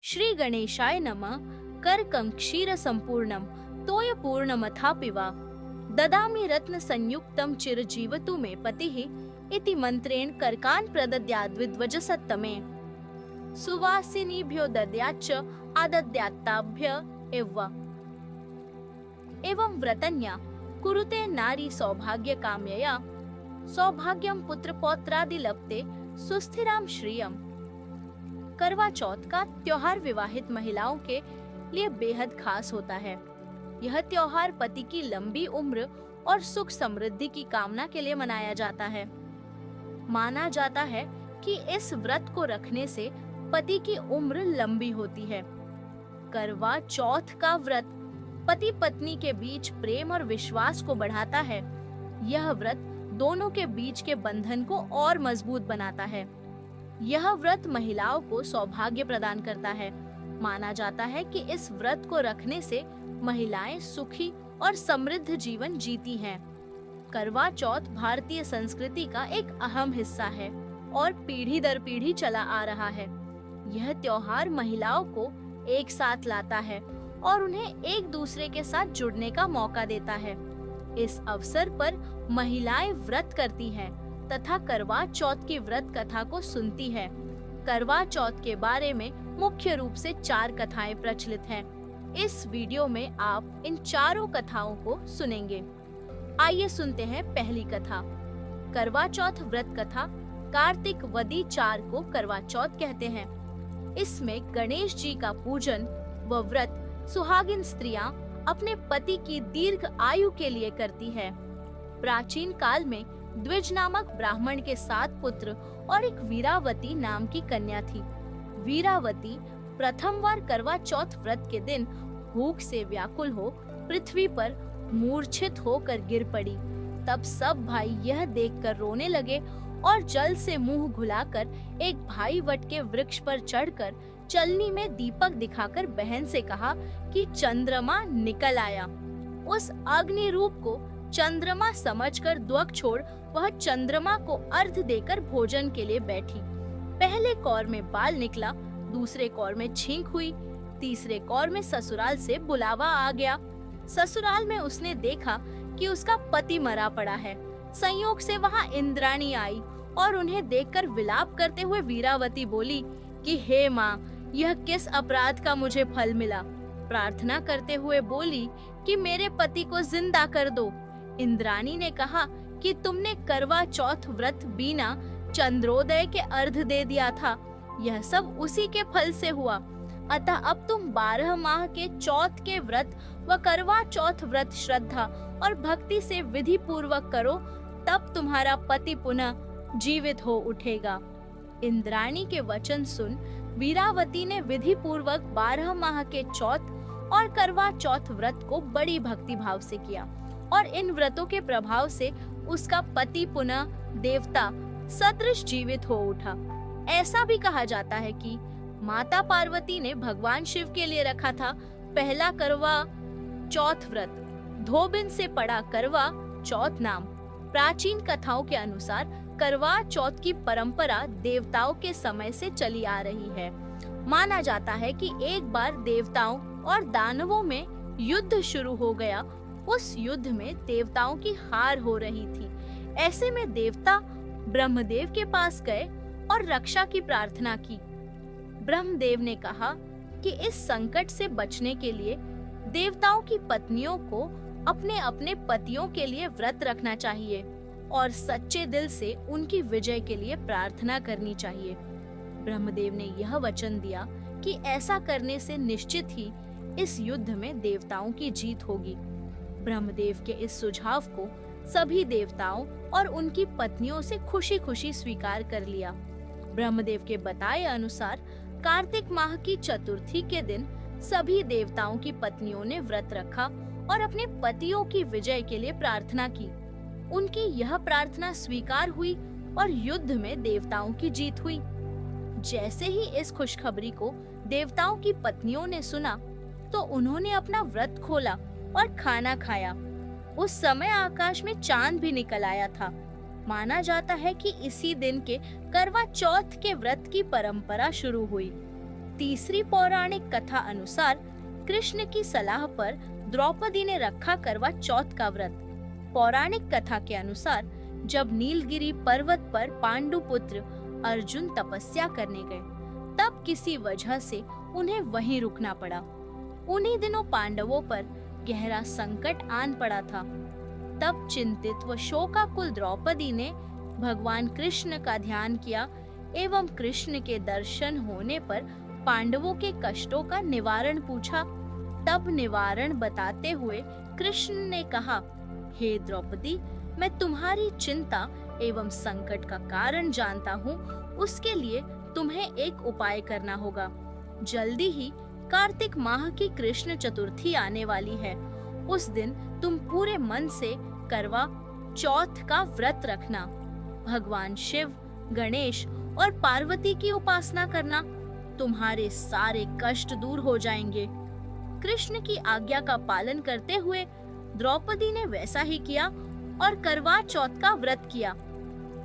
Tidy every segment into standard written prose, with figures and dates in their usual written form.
श्री गणेशाय नमः। कर्कं क्षीर संपूर्णम तोय पूर्णमथा पिवा ददामि रत्न संयुक्तम चिरजीवतु मे पतिः इति मंत्रेण कर्कान् प्रदद्याद्विद्वजसत्तमे सुवासिनीभ्यो दद्याच्च आदद्यात्ताभ्य एव। एवं व्रतन्या कुरुते नारी सौभाग्य काम्यया सौभाग्यम पुत्र पौत्रादि लप्ते सुस्थिराम श्रियम। करवा चौथ का त्योहार विवाहित महिलाओं के लिए बेहद खास होता है। यह त्योहार पति की लंबी उम्र और सुख समृद्धि की कामना के लिए मनाया जाता है। माना जाता है कि इस व्रत को रखने से पति की उम्र लंबी होती है। करवा चौथ का व्रत पति पत्नी के बीच प्रेम और विश्वास को बढ़ाता है। यह व्रत दोनों के बीच के बंधन को और मजबूत बनाता है। यह व्रत महिलाओं को सौभाग्य प्रदान करता है। माना जाता है कि इस व्रत को रखने से महिलाएं सुखी और समृद्ध जीवन जीती हैं। करवा चौथ भारतीय संस्कृति का एक अहम हिस्सा है और पीढ़ी दर पीढ़ी चला आ रहा है। यह त्योहार महिलाओं को एक साथ लाता है और उन्हें एक दूसरे के साथ जुड़ने का मौका देता है। इस अवसर पर महिलाएं व्रत करती हैं तथा करवा चौथ की व्रत कथा को सुनती है। करवा चौथ के बारे में मुख्य रूप से 4 कथाएं प्रचलित हैं। इस वीडियो में आप इन चारों कथाओं को सुनेंगे। आइए सुनते हैं पहली कथा। करवा चौथ व्रत कथा। कार्तिक वदी 4 को करवा चौथ कहते हैं। इसमें गणेश जी का पूजन व व्रत सुहागिन स्त्रियां अपने पति की दीर्घ आयु के लिए करती है। प्राचीन काल में द्विज नामक ब्राह्मण के 7 पुत्र और एक वीरावती नाम की कन्या थी। वीरावती प्रथम बार करवा चौथ व्रत के दिन भूख से व्याकुल हो पृथ्वी पर मूर्छित होकर गिर पड़ी। तब सब भाई यह देखकर रोने लगे और जल से मुंह घुलाकर एक भाई वट के वृक्ष पर चढ़कर चलनी में दीपक दिखाकर बहन से कहा कि चंद्रमा निकल आया। उस अग्नि रूप को चंद्रमा समझकर द्वक छोड़ वह चंद्रमा को अर्घ देकर भोजन के लिए बैठी। पहले कौर में बाल निकला, दूसरे कौर में छींक हुई, तीसरे कौर में ससुराल से बुलावा आ गया। ससुराल में उसने देखा कि उसका पति मरा पड़ा है। संयोग से वहां इंद्राणी आई और उन्हें देखकर विलाप करते हुए वीरावती बोली कि हे माँ, यह किस अपराध का मुझे फल मिला। प्रार्थना करते हुए बोली कि मेरे पति को जिंदा कर दो। इंद्राणी ने कहा कि तुमने करवा चौथ व्रत बिना चंद्रोदय के अर्घ दे दिया था, यह सब उसी के फल से हुआ। अतः अब तुम 12 माह के चौथ के व्रत व करवा चौथ व्रत श्रद्धा और भक्ति से विधि पूर्वक करो, तब तुम्हारा पति पुनः जीवित हो उठेगा। इंद्राणी के वचन सुन वीरावती ने विधि पूर्वक 12 माह के चौथ और करवा चौथ व्रत को बड़ी भक्ति भाव से किया और इन व्रतों के प्रभाव से उसका पति पुनः देवता सदृश जीवित हो उठा। ऐसा भी कहा जाता है कि माता पार्वती ने भगवान शिव के लिए रखा था पहला करवा चौथ व्रत। धोबिन से पड़ा करवा चौथ नाम। प्राचीन कथाओं के अनुसार करवा चौथ की परंपरा देवताओं के समय से चली आ रही है। माना जाता है कि एक बार देवताओं और दानवों में युद्ध शुरू हो गया। उस युद्ध में देवताओं की हार हो रही थी। ऐसे में देवता ब्रह्मदेव के पास गए और रक्षा की प्रार्थना की। ब्रह्मदेव ने कहा कि इस संकट से बचने के लिए देवताओं की पत्नियों को अपने अपने पतियों के लिए व्रत रखना चाहिए और सच्चे दिल से उनकी विजय के लिए प्रार्थना करनी चाहिए। ब्रह्मदेव ने यह वचन दिया कि ऐसा करने से निश्चित ही इस युद्ध में देवताओं की जीत होगी। ब्रह्मदेव के इस सुझाव को सभी देवताओं और उनकी पत्नियों से खुशी खुशी स्वीकार कर लिया। ब्रह्मदेव के बताए अनुसार कार्तिक माह की चतुर्थी के दिन सभी देवताओं की पत्नियों ने व्रत रखा और अपने पतियों की विजय के लिए प्रार्थना की। उनकी यह प्रार्थना स्वीकार हुई और युद्ध में देवताओं की जीत हुई। जैसे ही इस खुशखबरी को देवताओं की पत्नियों ने सुना तो उन्होंने अपना व्रत खोला और खाना खाया। उस समय आकाश में चांद भी निकल आया था। माना जाता है कि इसी दिन के करवा चौथ के व्रत की परंपरा शुरू हुई। तीसरी पौराणिक कथा अनुसार कृष्ण की सलाह पर द्रौपदी ने रखा करवा चौथ का व्रत। पौराणिक कथा के अनुसार जब नीलगिरी पर्वत पर पांडु पुत्र अर्जुन तपस्या करने गए, तब किसी वजह से उन्हें वहीं रुकना पड़ा। उन्हीं दिनों पांडवों पर गहरा संकट आन पड़ा था। तब चिंतित व शोकाकुल द्रौपदी ने भगवान कृष्ण का ध्यान किया एवं कृष्ण के दर्शन होने पर पांडवों के कष्टों का निवारण पूछा। तब निवारण बताते हुए कृष्ण ने कहा, हे द्रौपदी, मैं तुम्हारी चिंता एवं संकट का कारण जानता हूँ। उसके लिए तुम्हें एक उपाय करना होगा। जल्दी ही कार्तिक माह की कृष्ण चतुर्थी आने वाली है। उस दिन तुम पूरे मन से करवा चौथ का व्रत रखना। भगवान शिव, गणेश और पार्वती की उपासना करना। तुम्हारे सारे कष्ट दूर हो जाएंगे। कृष्ण की आज्ञा का पालन करते हुए द्रौपदी ने वैसा ही किया और करवा चौथ का व्रत किया।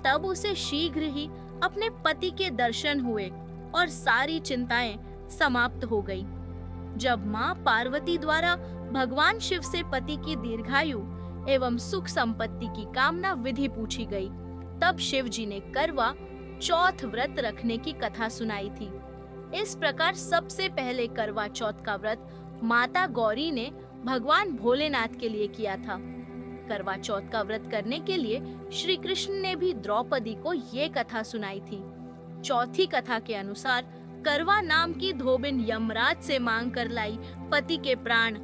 तब उसे शीघ्र ही अपने पति के दर्शन हुए और सारी चिंताएं समाप्त हो गई। जब मां पार्वती द्वारा भगवान शिव से पति की दीर्घायु एवं सुख संपत्ति की कामना विधि पूछी गई, तब शिव जी ने करवा चौथ व्रत रखने की कथा सुनाई थी। इस प्रकार सबसे पहले करवा चौथ का व्रत माता गौरी ने भगवान भोलेनाथ के लिए किया था। करवा चौथ का व्रत करने के लिए श्री कृष्ण ने भी द्रौपदी को ये कथा सुनाई थी। चौथी कथा के अनुसार करवा नाम की धोबिन यमराज से मांग कर लाई पति के प्राण।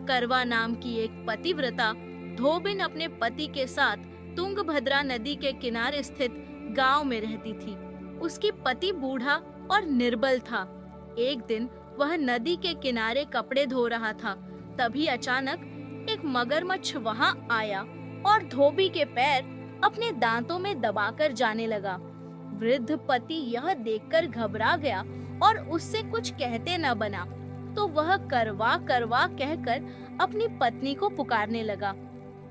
करवा नाम की एक पतिव्रता धोबिन अपने पति के साथ तुंगभद्रा नदी के किनारे स्थित गांव में रहती थी। उसकी पति बूढ़ा और निर्बल था। एक दिन वह नदी के किनारे कपड़े धो रहा था। तभी अचानक एक मगरमच्छ वहां आया और धोबी के पैर अपने दांतों में दबाकर जाने लगा। वृद्ध पति यह देखकर घबरा गया और उससे कुछ कहते न बना, तो वह करवा करवा कहकर अपनी पत्नी को पुकारने लगा।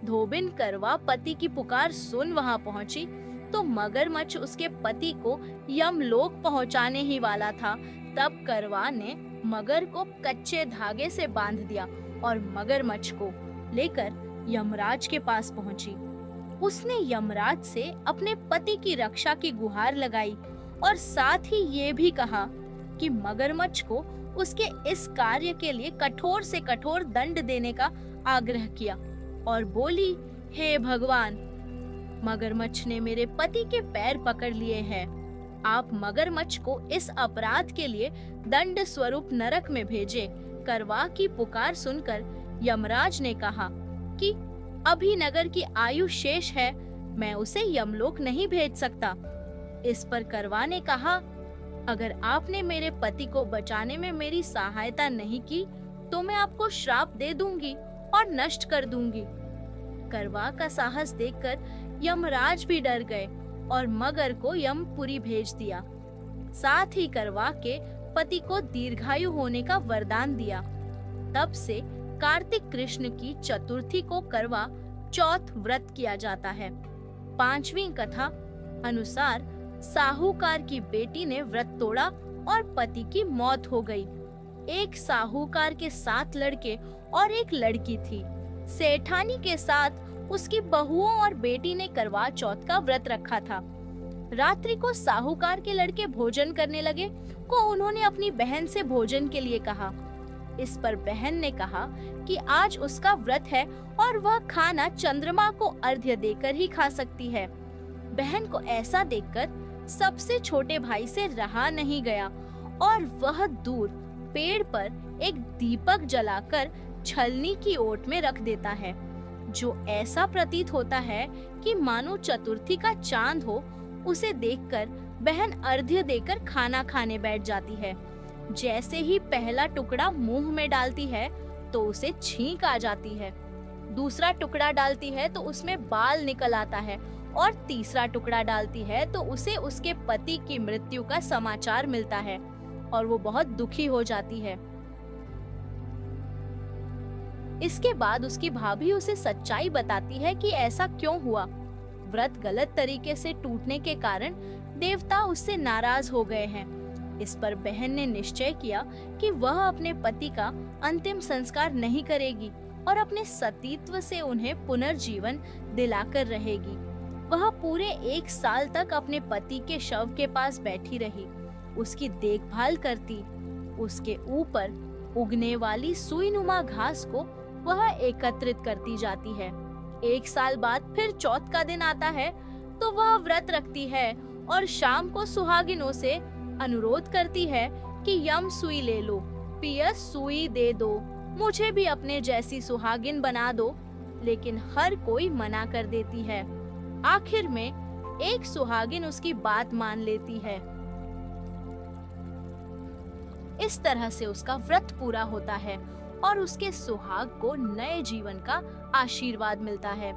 धोबिन करवा पति की पुकार सुन वहां पहुंची तो मगरमच्छ उसके पति को यमलोक पहुंचाने ही वाला था। तब करवा ने मगर को कच्चे धागे से बांध दिया और मगरमच्छ को लेकर यमराज के पास पहुंची। उसने यमराज से अपने पति की रक्षा की गुहार लगाई और साथ ही ये भी कहा कि मगरमच्छ को उसके इस कार्य के लिए कठोर से कठोर दंड देने का आग्रह किया और बोली, हे भगवान, मगरमच्छ ने मेरे पति के पैर पकड़ लिए हैं। आप मगरमच्छ को इस अपराध के लिए दंड स्वरूप नरक में भेजे। करवा की पुकार सुनकर यमराज ने कहा कि अभी नगर की आयु शेष है, मैं उसे यमलोक नहीं भेज सकता। इस पर करवा ने कहा, अगर आपने मेरे पति को बचाने में मेरी सहायता नहीं की तो मैं आपको श्राप दे दूंगी और नष्ट कर दूंगी। करवा का साहस देखकर यमराज भी डर गए और मगर को यमपुरी भेज दिया। साथ ही करवा के पति को दीर्घायु होने का वरदान दिया। तब से कार्तिक कृष्ण की चतुर्थी को करवा चौथ व्रत किया जाता है। पांचवी कथा अनुसार साहूकार की बेटी ने व्रत तोड़ा और पति की मौत हो गई। एक साहूकार के 7 लड़के और एक लड़की थी। सेठानी के साथ उसकी बहुओं और बेटी ने करवा चौथ का व्रत रखा था। रात्रि को साहूकार के लड़के भोजन करने लगे को उन्होंने अपनी बहन से भोजन के लिए कहा। इस पर बहन ने कहा कि आज उसका व्रत है और वह खाना चंद्रमा को अर्घ्य देकर ही खा सकती है। बहन को ऐसा देखकर सबसे छोटे भाई से रहा नहीं गया और वह दूर पेड़ पर एक दीपक जलाकर छलनी की ओट में रख देता है, जो ऐसा प्रतीत होता है कि मानो चतुर्थी का चांद हो। उसे देखकर बहन अर्घ्य देकर खाना खाने बैठ जाती है। जैसे ही पहला टुकड़ा मुंह में डालती है तो उसे छींक आ जाती है। दूसरा टुकड़ा डालती है तो उसमें बाल निकल आता है और तीसरा टुकड़ा डालती है तो उसे उसके पति की मृत्यु का समाचार मिलता है और वो बहुत दुखी हो जाती है। इसके बाद उसकी भाभी उसे सच्चाई बताती है कि ऐसा क्यों हुआ। व्रत गलत तरीके से टूटने के कारण देवता उससे नाराज हो गए हैं। इस पर बहन ने निश्चय किया कि वह अपने पति का अंतिम संस्कार नहीं करेगी और अपने सतीत्व से उन्हें पुनर्जीवन दिलाकर रहेगी। वह पूरे 1 साल तक अपने पति के शव के पास बैठी रही, उसकी देखभाल करती। उसके ऊपर उगने वाली सुईनुमा घास को वह एकत्रित करती जाती है। 1 साल बाद फिर चौथ का दिन आता है तो वह व्रत रखती है और शाम को सुहागिनों से अनुरोध करती है कि यम सुई ले लो, पियस सुई दे दो, मुझे भी अपने जैसी सुहागिन बना दो। लेकिन हर कोई मना कर देती है। आखिर में एक सुहागिन उसकी बात मान लेती है। इस तरह से उसका व्रत पूरा होता है और उसके सुहाग को नए जीवन का आशीर्वाद मिलता है।